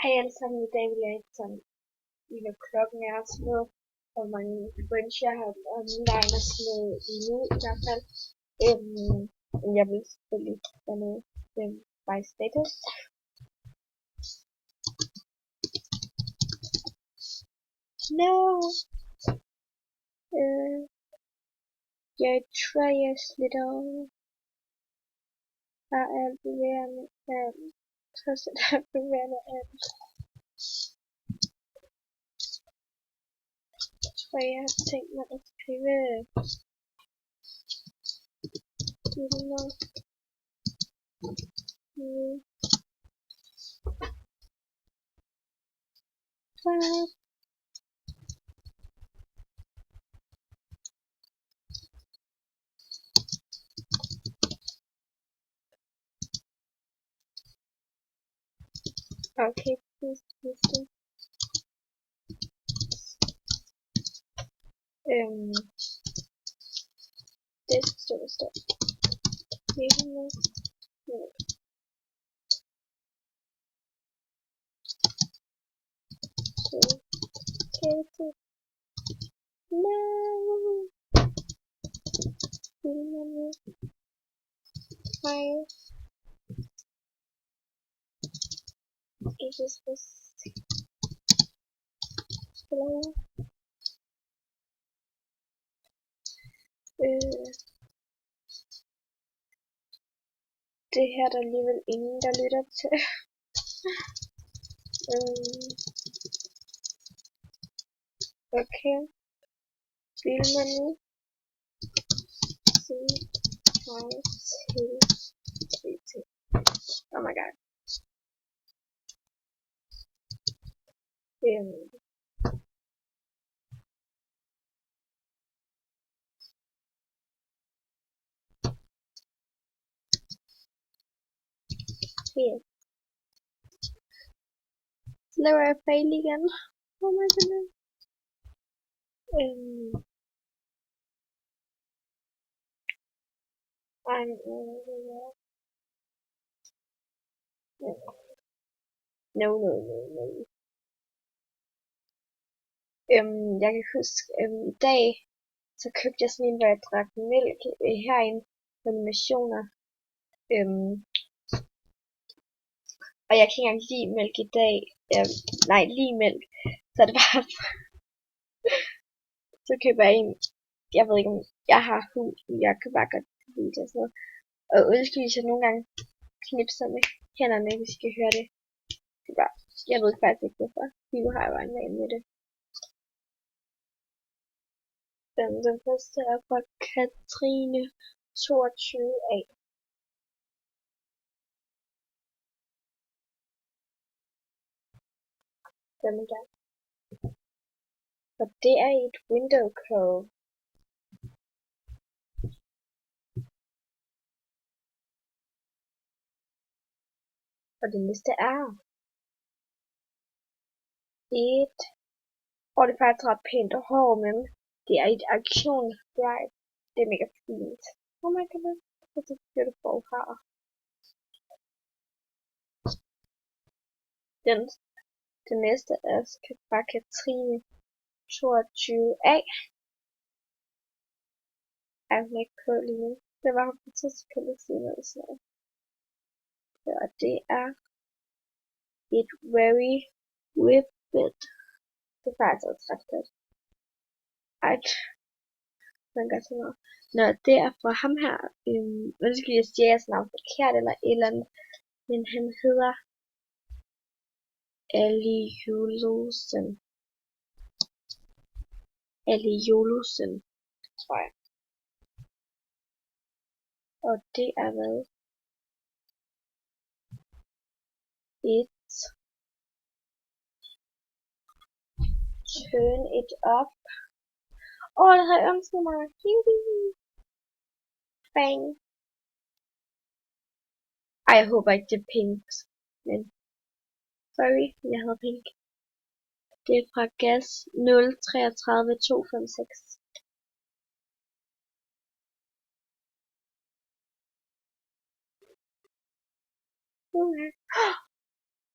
Hej alle sammen, i dag vil jeg ikke sådan, hvad klokken er og sådan noget, hvor mange friends jeg har online og sådan noget lige nu i hvert fald. Men jeg vil selvfølgelig gøre noget by status. No! Jeg tror jeg slutter der er bevægende trods at der er bevægende tror jeg har tænkt mig at skrive noget. Okay, please. Det står. No. Hi. Is this hello? Det her er der alligevel ingen, der lytter til. Okay. Filmer nu. Oh my god. Here. Så laver jeg fail igen. Oh my goodness. No. Jeg kan huske, i dag, så købte jeg sådan en, hvor jeg drak mælk herinde på animationer. Og jeg kan ikke engang lide mælk i dag. Nej, lide mælk. Så det var så køber jeg en. Jeg ved ikke om jeg har hund, men jeg kan bare godt lide det og sådan noget. Og undskyld, hvis jeg nogle gange knipser med hænderne, hvis I kan høre det. Det er bare, jeg ved faktisk ikke hvorfor. Nu har jeg bare en vane med det. Den første er fra Katrine 22A. Den er der. Og det er et window code. Og det næste er et, og det er faktisk ret pænt og hårdt, men det er et action drive. Det er mega fint. Oh my god, it's a beautiful her. Den næste er fra Katrine 22A. Jeg vil ikke på lige nu. Det var på tidspunktet siden eller sådan noget. Og det er et very whipped. Det er faktisk også ret godt. Man gør sådan noget. Nå, det er fra ham her. Undskyld, jeg siger jeres navn forkert eller et eller andet. Men han hedder Ali Jolusen, tror jeg. Og det er hvad? Turn it up. Det havde jeg ønsket mig. Bang. Ej, jeg håber ikke det er pink. Men sorry, jeg havde pink. Det er fra gas 033256.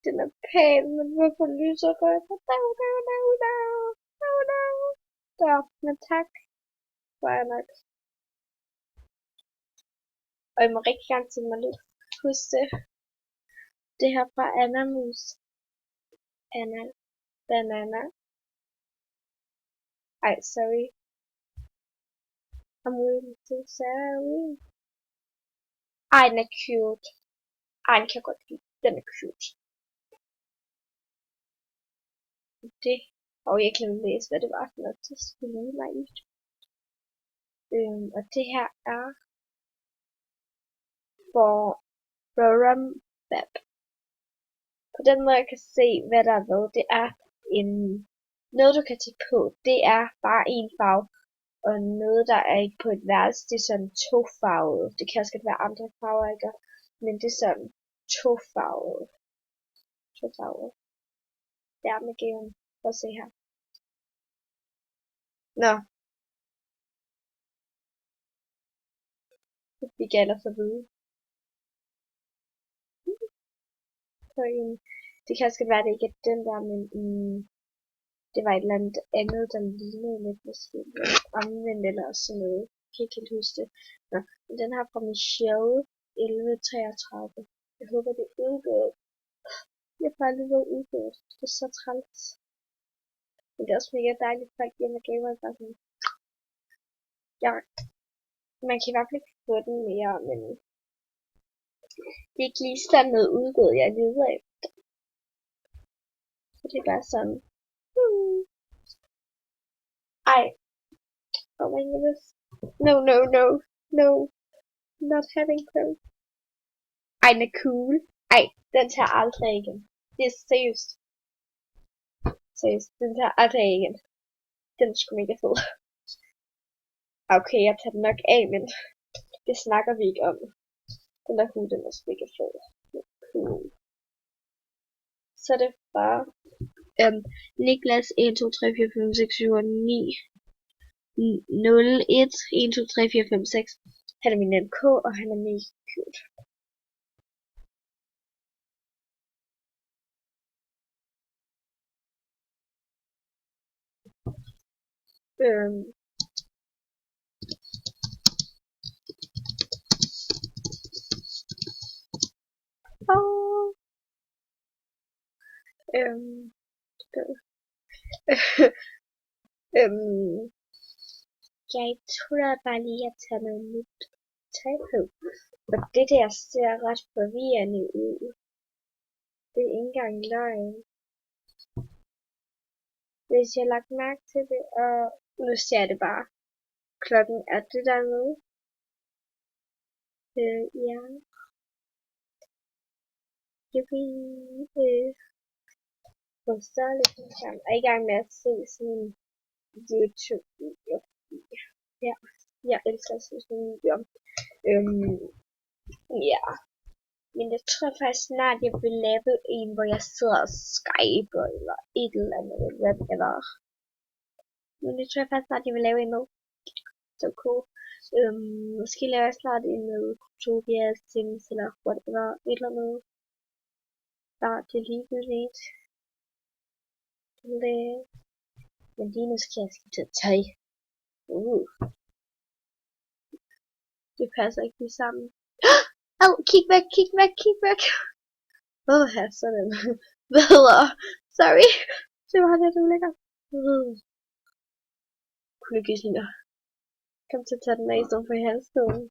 Den er pæn, men hvorfor lyserød? Der, men tak. Hvor er nok. Og I må rigtig gerne til mig lidt. Husk det. Det her fra Anna Mus. Anna. Banana. Ej, sorry. I'm really so sorry. Ej, den er cute. Ej, den kan jeg godt lide. Den er cute. Det. Og jeg kan læse, hvad det var for noget, der skulle lige mig i. Og det her er for Bab. På den måde, jeg kan se, hvad der er ved. Det er en noget, du kan tage på. Det er bare en farve. Og noget, der er ikke på et værelse, det er sådan tofarvet. Det kan også godt være andre farver, ikke? Men det er sådan tofarvet. Tofarvet. Der med gaven. Prøv at se her. Nå. Vi gælder for vide. Det kan også være, det ikke er den der, men det var et eller andet, der lignede lidt måske. Omvendt eller sådan noget. Jeg kan ikke helt huske det. Nå, men den her fra Michelle 1133. Jeg håber, det er udgået. Jeg får aldrig været udgået. Det er så træls. Men det er også mega dejligt, at folk giver mig gaver. Bare sådan. Ja, man kan i hvert fald ikke få den mere, men det er ikke lige sådan noget udgået, jeg leder efter. Så det er bare sådan. Ej. Oh my goodness. No, no, no. No. Not having clothes. Ej, den er cool. Ej, den tager aldrig igen. Det er seriøst. Seriøst, den tager aldrig igen. Den er sgu mega fed. Okay, jeg tager den nok af, men det snakker vi ikke om. Den der hue, den er mega fed. Cool. Så er det bare Niklas 1, 2, 3, 4, 5, 6, 7, 8, 9 0, 1, 1, 2, 3, 4, 5, 6. Han er min NK, og han er mega cute. Jeg tror bare lige at tage noget nyt tøj på. Og det der ser ret forvirrende ud. Det er ikke engang løgn. Hvis jeg har lagt mærke til det, og nu ser jeg det bare. Klokken er det der med. Ja. På størrelse jeg er i gang med at se sådan en YouTube-video. Ja, jeg elsker sådan en video. Ja. Men jeg tror faktisk snart, jeg vil lave en, hvor jeg sidder og skyper, eller et eller andet, whatever. Men det tror jeg faktisk snart, jeg vil lave en med. Så cool. Måske laver jeg snart en med Topia, Sims, eller whatever, et eller andet. Der det er ligegyldigt. Men lige nu skal jeg skifte tøj. Det passer ikke lige sammen. Kig væk, kig væk, kig væk. Her, sådan. Bedre. Sorry. Det var lidt ulækkert. Kuldegysninger. Kom til at tage den af i stedet for i halsstolen.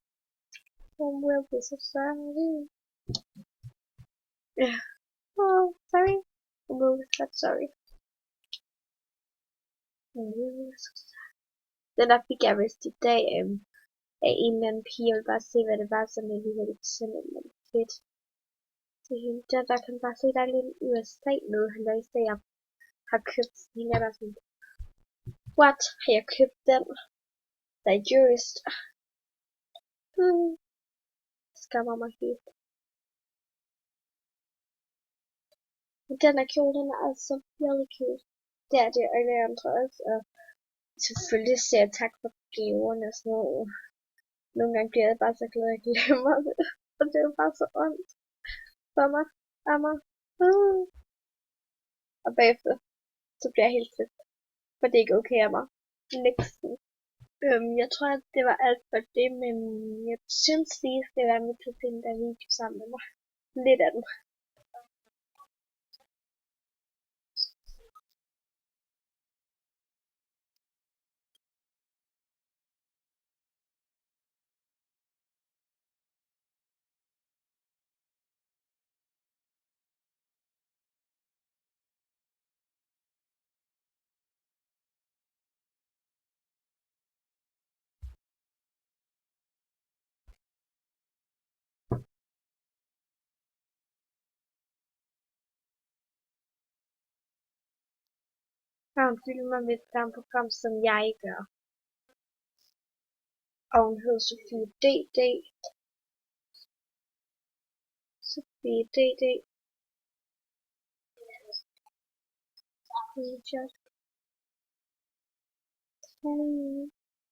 Jeg bliver så sorry. Ja. Sorry. I'm really sorry. Den der fik jeg vist i dag af en eller anden pige. Jeg vil bare se, hvad det var, som jeg lige havde simpelthen fedt. Så der kan man bare se, der er lidt USA med. Han der i stedet, jeg har købt. Hende er der sådan, what? Har jeg købt den? Der er just. Skammer mig helt. Men den er cool, den er altså really cute. Det er det, og det andre også. Og selvfølgelig siger jeg tak for gaverne og sådan noget. Nogle gange bliver jeg bare så glad, at jeg glemmer det. Og det er jo bare så ondt for mig. Og bagefter, så bliver jeg helt trist. For det er ikke okay af mig. Næsten. Jeg tror, at det var alt for det, men jeg synes lige, at det var med til den der video sammen med mig. Lidt af den. Han filmer med et program, som jeg gør. Og hun hedder Sofie DD. Sofie DD.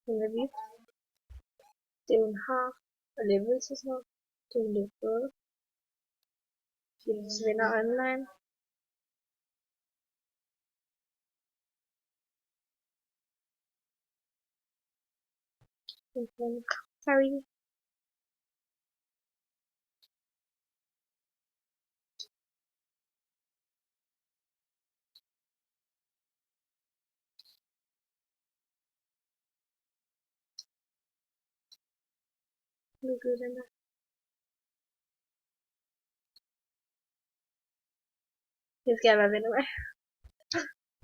Hun er vild. Det hun har og levet til sådan noget. Det hun har fået. Hendes venner online. Sorry. Nu er den der. Det skal jeg være venner med.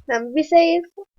Nå, men vi ses.